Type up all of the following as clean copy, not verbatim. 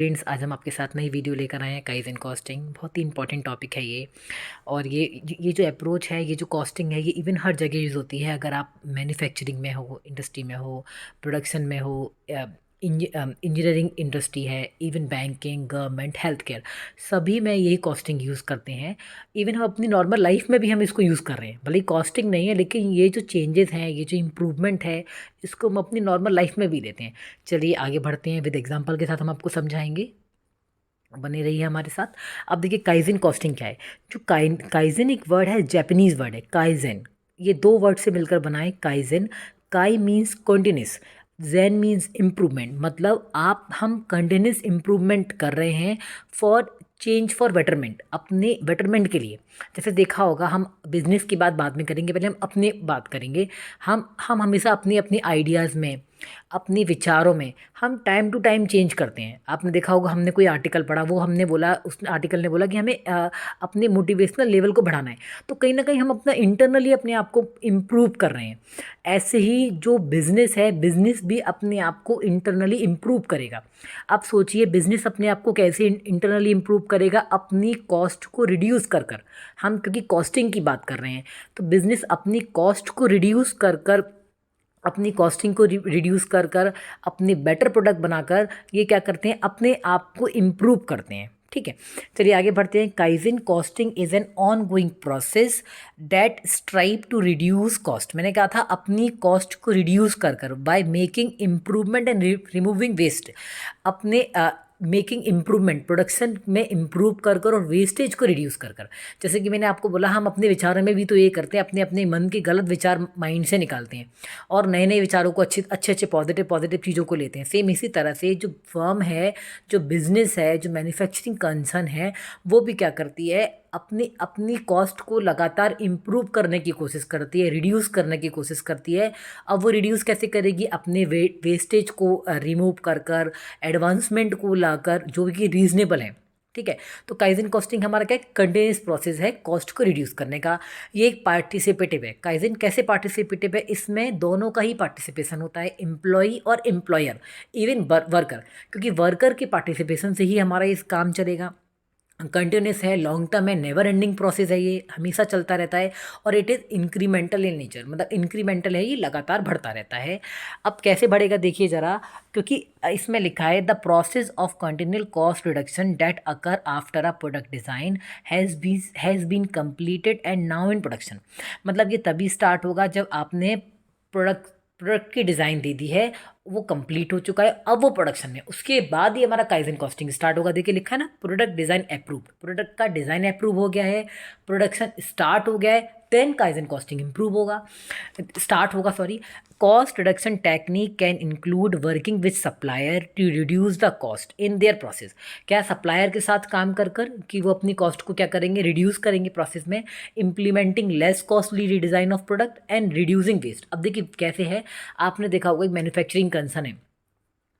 Friends, आज हम आपके साथ नई वीडियो लेकर आए हैं काइज़न कॉस्टिंग। बहुत ही इंपॉर्टेंट टॉपिक है ये। और ये जो अप्रोच है, ये जो कॉस्टिंग है, ये इवन हर जगह यूज़ होती है। अगर आप मैन्युफैक्चरिंग में हो, इंडस्ट्री में हो, प्रोडक्शन में हो, इंजीनियरिंग इंडस्ट्री है, even banking, government, health care, सभी में यही कॉस्टिंग यूज़ करते हैं। इवन हम अपनी नॉर्मल लाइफ में भी हम इसको यूज़ कर रहे हैं। भले कॉस्टिंग नहीं है, लेकिन ये जो चेंजेस हैं, ये जो इम्प्रूवमेंट है, इसको हम अपनी नॉर्मल लाइफ में भी लेते हैं। चलिए आगे बढ़ते हैं, विद एग्जांपल के साथ हम आपको समझाएंगे। बने रहिए हमारे साथ। अब देखिए काइजन कॉस्टिंग क्या है। जो काइजन एक वर्ड है, जापानीज वर्ड है काइजन। ये दो वर्ड से मिलकर बना है काइजन। काई मीन्स कॉन्टिन्यूस, जेन मीन्स इम्प्रूवमेंट। मतलब आप हम कंटिन्यूस इम्प्रूवमेंट कर रहे हैं फॉर चेंज, फॉर बेटरमेंट, अपने बेटरमेंट के लिए। जैसे देखा होगा, हम बिजनेस की बात बाद में करेंगे, पहले हम अपने बात करेंगे। हम हमेशा अपनी अपनी आइडियाज़ में, अपने विचारों में हम टाइम टू टाइम चेंज करते हैं। आपने देखा होगा, हमने कोई आर्टिकल पढ़ा, वो हमने बोला, उस आर्टिकल ने बोला कि हमें अपने मोटिवेशनल लेवल को बढ़ाना है। तो कहीं ना कहीं हम अपना इंटरनली अपने आप को इम्प्रूव कर रहे हैं। ऐसे ही जो बिज़नेस है, बिज़नेस भी अपने आप को इंटरनली इम्प्रूव करेगा। आप सोचिए, बिज़नेस अपने आप को कैसे इंटरनली इम्प्रूव करेगा? अपनी कॉस्ट को रिड्यूस कर कर। हम क्योंकि कॉस्टिंग की बात कर रहे हैं, तो बिज़नेस अपनी कॉस्ट को रिड्यूस कर कर, अपनी कॉस्टिंग को रिड्यूस कर कर, अपने बेटर प्रोडक्ट बनाकर ये क्या करते हैं? अपने आप को इम्प्रूव करते हैं। ठीक है, चलिए आगे बढ़ते हैं। Kaizen costing is an ongoing process that strive to reduce cost. मैंने कहा था अपनी कॉस्ट को रिड्यूस कर कर, by making improvement and removing waste. अपने मेकिंग इम्प्रूवमेंट, प्रोडक्शन में इम्प्रूव कर कर और वेस्टेज को रिड्यूस कर कर। जैसे कि मैंने आपको बोला, हम अपने विचारों में भी तो ये करते हैं, अपने अपने मन के गलत विचार माइंड से निकालते हैं और नए नए विचारों को, अच्छे अच्छे अच्छे पॉजिटिव पॉजिटिव चीज़ों को लेते हैं। सेम इसी तरह से जो फर्म है, जो बिजनेस है, जो मैन्युफैक्चरिंग कंसर्न है, वो भी क्या करती है? अपनी अपनी कॉस्ट को लगातार इम्प्रूव करने की कोशिश करती है, रिड्यूस करने की कोशिश करती है। अब वो रिड्यूस कैसे करेगी? अपने वेस्टेज को रिमूव कर कर, एडवांसमेंट को लाकर, जो कि रीजनेबल है। ठीक है, तो काइजन कॉस्टिंग हमारा क्या है? कंटिन्यूस प्रोसेस है कॉस्ट को रिड्यूस करने का। ये एक पार्टिसिपेटिव है। काइजन कैसे पार्टिसिपेटिव है? इसमें दोनों का ही पार्टिसिपेशन होता है, एम्प्लॉई और एम्प्लॉयर, इवन वर्कर। क्योंकि वर्कर के पार्टिसिपेशन से ही हमारा इस काम चलेगा। कंटिन्यूस है, लॉन्ग टर्म है, नेवर एंडिंग प्रोसेस है, ये हमेशा चलता रहता है। और it is incremental in nature, मतलब इंक्रीमेंटल है, ये लगातार बढ़ता रहता है। अब कैसे बढ़ेगा देखिए ज़रा, क्योंकि इसमें लिखा है the process of continual cost reduction that occur after a product design has been completed and now in production. मतलब ये तभी स्टार्ट होगा जब आपने प्रोडक्ट प्रोडक्ट की डिज़ाइन दे दी है, वो कंप्लीट हो चुका है, अब वो प्रोडक्शन में, उसके बाद ही हमारा काइजन कॉस्टिंग स्टार्ट होगा। देखिए लिखा है ना, प्रोडक्ट डिज़ाइन अप्रूव, प्रोडक्ट का डिज़ाइन अप्रूव हो गया है, प्रोडक्शन स्टार्ट हो गया है, देन काइजन कॉस्टिंग इम्प्रूव होगा, स्टार्ट होगा, sorry. Cost reduction technique can include working with supplier to reduce the cost in their process. क्या सप्लायर के साथ काम कर कर कि वो अपनी कॉस्ट को क्या करेंगे? रिड्यूस करेंगे प्रोसेस में। Implementing less costly redesign of product and reducing waste. अब देखिए कैसे है, आपने देखा होगा एक मैन्युफैक्चरिंग कंसर्न है।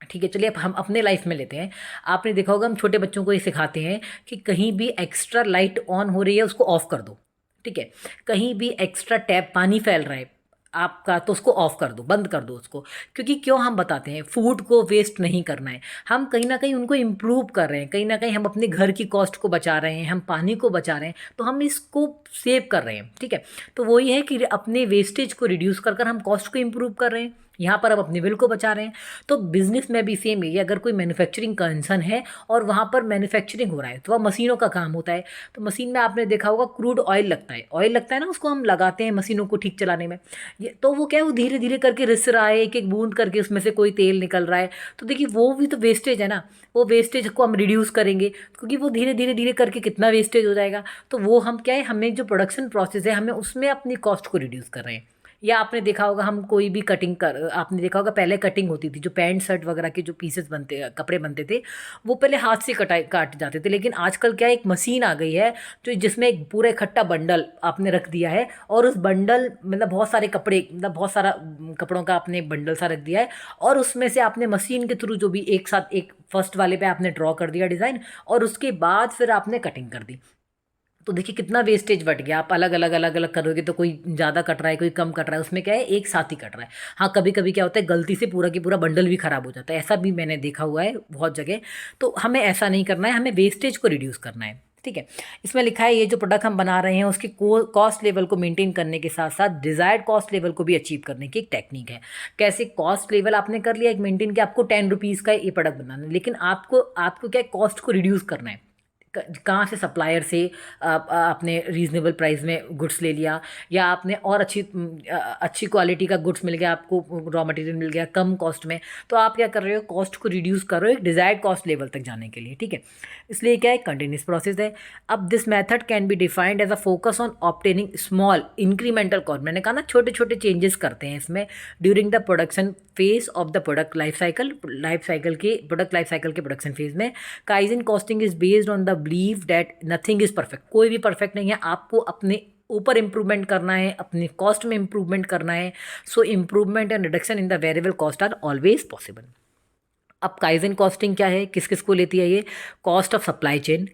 ठीक है, चलिए अब हम अपने लाइफ में लेते हैं। आपने देखा होगा, हम छोटे बच्चों को ये सिखाते हैं कि कहीं भी एक्स्ट्रा लाइट ऑन हो रही है, उसको ऑफ कर दो। ठीक है, कहीं भी एक्स्ट्रा टैप पानी फैल रहा है आपका, तो उसको ऑफ कर दो, बंद कर दो उसको। क्योंकि क्यों हम बताते हैं? फूड को वेस्ट नहीं करना है। हम कहीं ना कहीं उनको इम्प्रूव कर रहे हैं, कहीं ना कहीं हम अपने घर की कॉस्ट को बचा रहे हैं, हम पानी को बचा रहे हैं, तो हम इसको सेव कर रहे हैं। ठीक है, तो वही है कि अपने वेस्टेज को रिड्यूस कर कर हम कॉस्ट को इम्प्रूव कर रहे हैं, यहाँ पर अब अपने बिल को बचा रहे हैं। तो बिजनेस में भी सेम है। अगर कोई मैन्युफैक्चरिंग कंसर्न है और वहाँ पर मैन्युफैक्चरिंग हो रहा है, तो वह मशीनों का काम होता है। तो मशीन में आपने देखा होगा क्रूड ऑयल लगता है, ऑयल लगता है ना, उसको हम लगाते हैं मशीनों को ठीक चलाने में। ये तो वो क्या है, वो धीरे धीरे करके रिस रहा है, एक एक बूंद करके उसमें से कोई तेल निकल रहा है। तो देखिए वो भी तो वेस्टेज है ना। वो वेस्टेज को हम रिड्यूस करेंगे, क्योंकि वो धीरे धीरे धीरे करके कितना वेस्टेज हो जाएगा। तो वो हम क्या है, हमें जो प्रोडक्शन प्रोसेस है, हमें उसमें अपनी कॉस्ट को रिड्यूस कर रहे हैं। या आपने देखा होगा, हम कोई भी कटिंग कर, आपने देखा होगा पहले कटिंग होती थी, जो पैंट शर्ट वगैरह के जो पीसेस बनते, कपड़े बनते थे, वो पहले हाथ से कटाई काट जाते थे। लेकिन आजकल क्या है, एक मशीन आ गई है जो जिसमें एक पूरा इकट्ठा बंडल आपने रख दिया है, और उस बंडल मतलब बहुत सारे कपड़े, मतलब बहुत सारा कपड़ों का आपने बंडल सा रख दिया है, और उसमें से आपने मशीन के थ्रू जो भी एक साथ, एक फर्स्ट वाले पे आपने ड्रॉ कर दिया डिज़ाइन, और उसके बाद फिर आपने कटिंग कर दी। तो देखिए कितना वेस्टेज बढ़ गया। आप अलग अलग अलग अलग करोगे तो कोई ज़्यादा कट रहा है, कोई कम कट रहा है, उसमें क्या है एक साथ ही कट रहा है। हाँ, कभी कभी क्या होता है गलती से पूरा की पूरा बंडल भी खराब हो जाता है, ऐसा भी मैंने देखा हुआ है बहुत जगह। तो हमें ऐसा नहीं करना है, हमें वेस्टेज को रिड्यूस करना है। ठीक है। इसमें लिखा है ये जो प्रोडक्ट हम बना रहे हैं उसकी कॉस्ट लेवल को मेंटेन करने के साथ साथ डिजायर्ड कॉस्ट लेवल को भी अचीव करने की एक टेक्निक है। कैसे? कॉस्ट लेवल आपने कर लिया एक मेंटेन कि आपको 10 रुपीज़ का ये प्रोडक्ट बनाना है, लेकिन आपको आपको क्या कॉस्ट को रिड्यूस करना है। कहाँ से सप्लायर से आपने रीजनेबल प्राइस में गुड्स ले लिया, या आपने और अच्छी क्वालिटी का गुड्स मिल गया, आपको रॉ मटेरियल मिल गया कम कॉस्ट में। तो आप क्या कर रहे हो, कॉस्ट को रिड्यूस कर रहे हो एक डिजायर्ड कॉस्ट लेवल तक जाने के लिए। ठीक है। इसलिए क्या है, कंटिन्यूस प्रोसेस है। अब this method can be defined as a focus on obtaining small incremental cost. मैंने कहा ना छोटे छोटे चेंजेस करते हैं इसमें during the production phase of the product life cycle के प्रोडक्शन फेज में। Kaizen costing is based on the believe that nothing is perfect. कोई भी परफेक्ट नहीं है, आपको अपने ऊपर इंप्रूवमेंट करना है, अपने कॉस्ट में इंप्रूवमेंट करना है। So improvement and reduction in the variable cost are always possible. अब काइजन कॉस्टिंग क्या है, किस किस को लेती है ये? Cost of supply chain,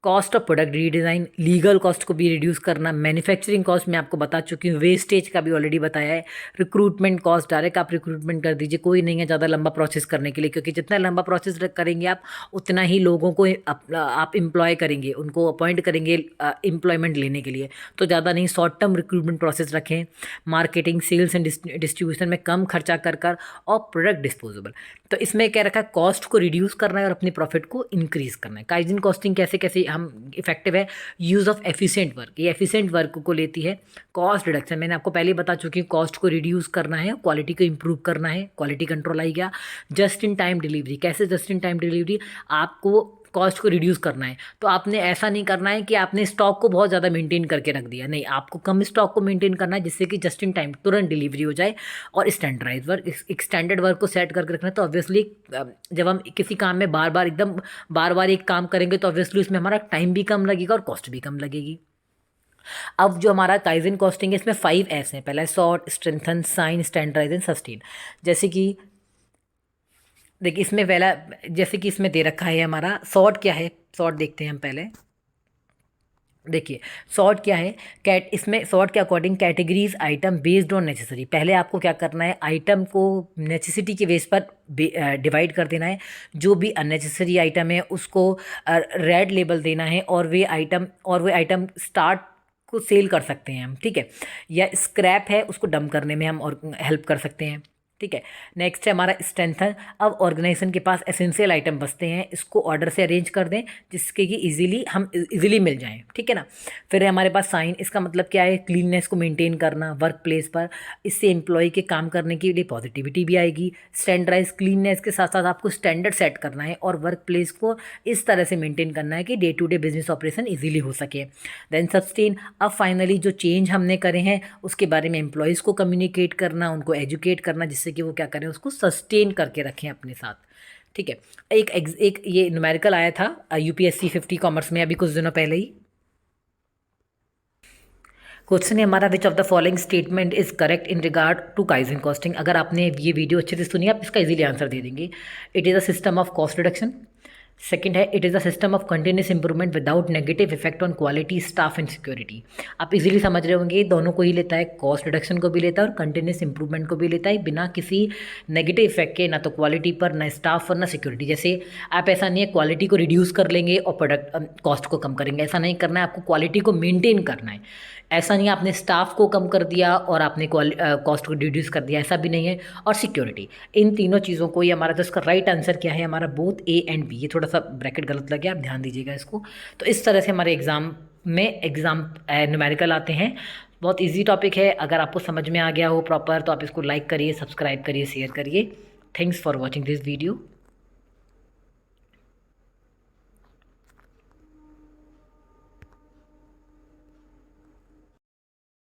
cost of product redesign, legal cost को भी रिड्यूस करना, मैन्युफैक्चरिंग कॉस्ट मैं आपको बता चुकी हूँ, वेस्टेज का भी ऑलरेडी बताया है, रिक्रूटमेंट कॉस्ट, डायरेक्ट आप रिक्रूटमेंट कर दीजिए, कोई नहीं है ज़्यादा लंबा प्रोसेस करने के लिए, क्योंकि जितना लंबा प्रोसेस करेंगे आप उतना ही लोगों को आप एम्प्लॉय करेंगे, उनको अपॉइंट करेंगे एम्प्लॉयमेंट लेने के लिए। तो ज़्यादा नहीं, शॉर्ट टर्म रिक्रूटमेंट प्रोसेस रखें। मार्केटिंग, सेल्स एंड डिस्ट्रीब्यूशन में कम खर्चा कर और प्रोडक्ट डिस्पोजेबल। तो इसमें क्या रखा है, कॉस्ट को रिड्यूस करना है और अपने प्रॉफिट को इंक्रीज करना है। काइजन कॉस्टिंग कैसे कैसे हम इफेक्टिव है? यूज़ ऑफ एफिशिएंट वर्क, ये एफिशिएंट वर्क को लेती है। कॉस्ट रिडक्शन, मैंने आपको पहले बता चुकी हूँ, कॉस्ट को रिड्यूस करना है, क्वालिटी को इंप्रूव करना है, क्वालिटी कंट्रोल आई गया। जस्ट इन टाइम डिलीवरी, कैसे जस्ट इन टाइम डिलीवरी? आपको कॉस्ट को रिड्यूस करना है, तो आपने ऐसा नहीं करना है कि आपने स्टॉक को बहुत ज़्यादा मेंटेन करके रख दिया, नहीं, आपको कम स्टॉक को मेंटेन करना है जिससे कि जस्ट इन टाइम तुरंत डिलीवरी हो जाए। और स्टैंडर्डाइज वर्क, एक स्टैंडर्ड वर्क को सेट करके रखना है। तो ऑब्वियसली जब हम किसी काम में बार बार एक काम करेंगे तो ऑब्वियसली उसमें हमारा टाइम भी कम लगेगा और कॉस्ट भी कम लगेगी। अब जो हमारा काइजन कॉस्टिंग है इसमें 5S हैं। पहला है sort, strengthen, shine, standardise and sustain. जैसे कि देखिए इसमें पहला, जैसे कि इसमें दे रखा है हमारा सॉर्ट क्या है, सॉर्ट देखते हैं हम पहले। देखिए सॉर्ट क्या है, कैट इसमें सॉर्ट के according categories item based on necessary. पहले आपको क्या करना है, आइटम को नेसेसिटी के बेस पर डिवाइड कर देना है। जो भी अननेसेसरी आइटम है उसको रेड लेबल देना है, और वे आइटम स्टार्ट को सेल कर सकते हैं हम। ठीक है। या स्क्रैप है उसको डंप करने में हम और हेल्प कर सकते हैं। ठीक है। नेक्स्ट है हमारा स्ट्रेंथन। अब ऑर्गेनाइजेशन के पास एसेंशियल आइटम बचते हैं, इसको ऑर्डर से अरेंज कर दें जिसके कि इजीली मिल जाएं। ठीक है ना। फिर है हमारे पास साइन, इसका मतलब क्या है, क्लीननेस को मेंटेन करना वर्क प्लेस पर, इससे एम्प्लॉय के काम करने के लिए पॉजिटिविटी भी आएगी। स्टैंडर्डाइज, क्लीननेस के साथ साथ आपको स्टैंडर्ड सेट करना है और वर्क प्लेस को इस तरह से मेंटेन करना है कि day to day business operation easily हो सके। देन सस्टेन, अब फाइनली जो चेंज हमने करे हैं उसके बारे में एम्प्लॉयज़ को कम्युनिकेट करना, उनको एजुकेट करना, जिससे कि वो क्या करें, उसको सस्टेन करके रखें अपने साथ। ठीक है। एक ये न्यूमेरिकल आया था UPSC 50 कॉमर्स में अभी कुछ दिनों पहले ही। क्वेश्चन है हमारा, which of the following statement is correct in regard to kaizen costing. अगर आपने ये वीडियो अच्छे से सुनी आप इसका इजीली आंसर दे देंगे। It is a system of cost reduction. Second है, it is a system of continuous improvement without negative effect on quality, staff and security. आप इजीली समझ रहे होंगे, दोनों को ही लेता है, कॉस्ट रिडक्शन को भी लेता है और कंटिन्यूस इंप्रूवमेंट को भी लेता है, बिना किसी नेगेटिव इफेक्ट के, ना तो क्वालिटी पर, ना स्टाफ पर, ना सिक्योरिटी। जैसे आप ऐसा नहीं है क्वालिटी को रिड्यूस कर लेंगे और प्रोडक्ट कॉस्ट को कम करेंगे, ऐसा नहीं करना है। आपको क्वालिटी को मेंटेन करना है। ऐसा नहीं आपने स्टाफ को कम कर दिया और आपने कॉस्ट को रिड्यूस कर दिया, ऐसा भी नहीं है। और सिक्योरिटी, इन तीनों चीज़ों को, ये हमारा तो इसका राइट आंसर क्या है हमारा, बोथ A एंड B। ये थोड़ा सा ब्रैकेट गलत लग गया, आप ध्यान दीजिएगा इसको। तो इस तरह से हमारे एग्जाम न्यूमेरिकल आते हैं। बहुत ईजी टॉपिक है, अगर आपको समझ में आ गया हो प्रॉपर तो आप इसको लाइक करिए, सब्सक्राइब करिए, शेयर करिए। Thanks for watching this video.